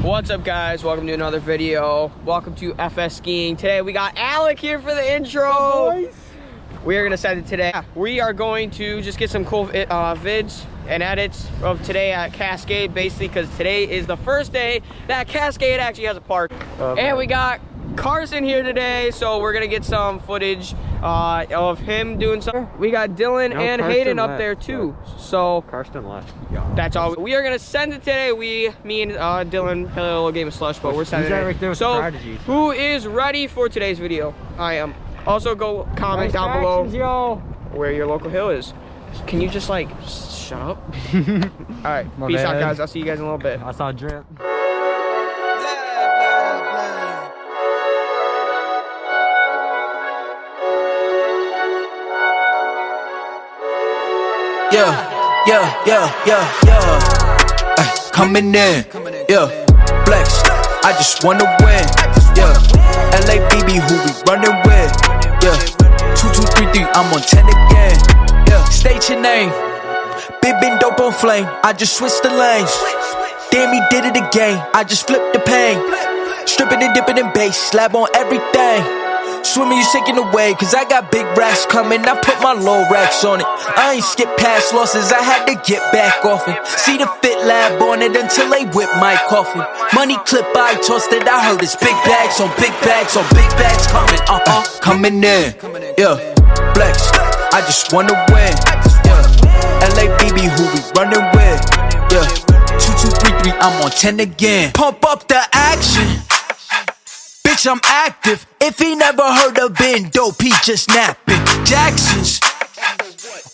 What's up, guys? Welcome to another video. Welcome to FS Skiing. Today we got Alec here for the intro. We are gonna send it today. We are going to just get some cool vids and edits of today at Cascade, basically because today is the first day that Cascade actually has a park. And we got Karson here today, so we're gonna get some footage of him doing something. We got Dylan and Hayden up there too. So Carsten left. that's all. We are gonna send it today. Me and Dylan played a little game of slush, but we're sending it. Right there with so strategy. who is ready for today's video? I am. Also, go comment down below where your local hill is. Can you just like shut up? All right, peace out, guys. I'll see you guys in a little bit. I saw a drip. Coming in, flex, I just wanna win, LABB, who we running with, 2, 2, 3, 3, I'm on 10 again, state your name, big been dope on flame, I just switched the lanes, damn he did it again, I just flipped the pain, stripping and dipping in bass, slab on everything. Swimming, you sinking away, cause I got big racks coming. I put my low racks on it. I ain't skip past losses, I had to get back off it. See the fit lab on it until they whip my coffin. Money clip, I tossed it, I heard it's big bags on big bags on big bags coming. Coming in, flex, I just wanna win, LABB, who we running with, 2, 2, 3, 3, I'm on 10 again. Pump up the action. Bitch, I'm active. If he never heard of been dope, he just napping. Jackson's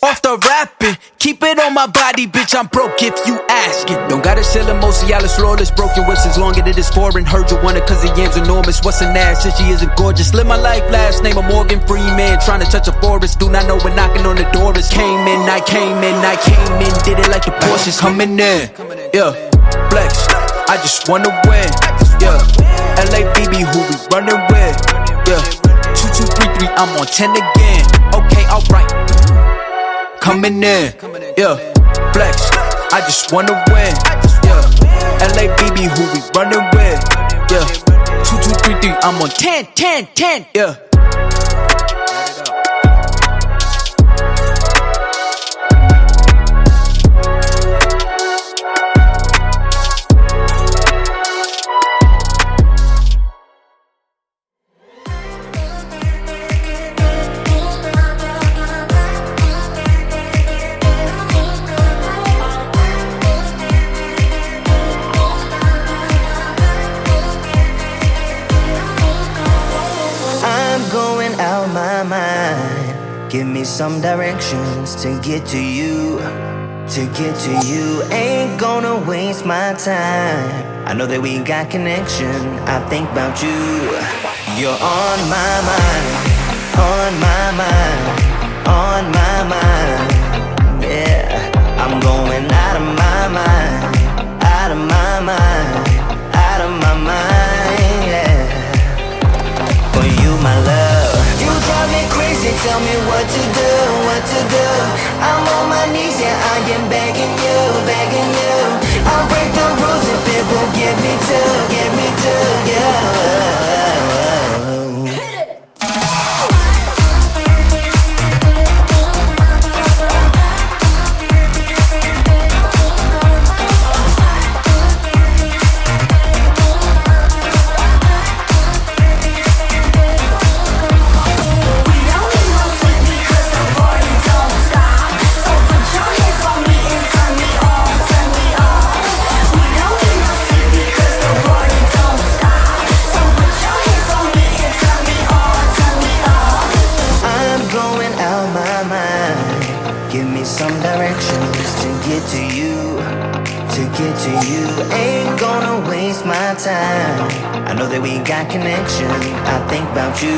off the rapping. Keep it on my body, bitch, I'm broke if you asking. Don't gotta sell a Mosialis flawless. Broken whips as long as it is foreign. Heard you want it cause the yam's enormous. What's an ass since she isn't gorgeous? Live my life last name of Morgan Freeman. Trying to touch a forest. Do not know when knocking on the door is. Came in, I came in. Did it like the Porsches. Coming in, flex, I just wanna win, LABB, who we running with, 2, 2, 3, 3, I'm on 10 again. Okay, alright. Coming in, flex, I just wanna win, LABB, who we running with, 2, 2, 3, 3, I'm on 10, 10, 10, Give me some directions to get to you, Ain't gonna waste my time. I know that we got connection. I think about you. You're on my mind, on my mind, on my mind. Yeah, I'm going out of my mind, out of my mind, out of my mind. Yeah, for you, my love. You drive me crazy, tell me what to do, what to do. I'm on my knees, yeah, I am begging you, begging you. I'll break the rules if it will get me to, yeah. Ain't gonna waste my time. I know that we got connection. I think about you.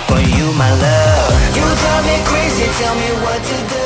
For you, my love. You drive me crazy, tell me what to do.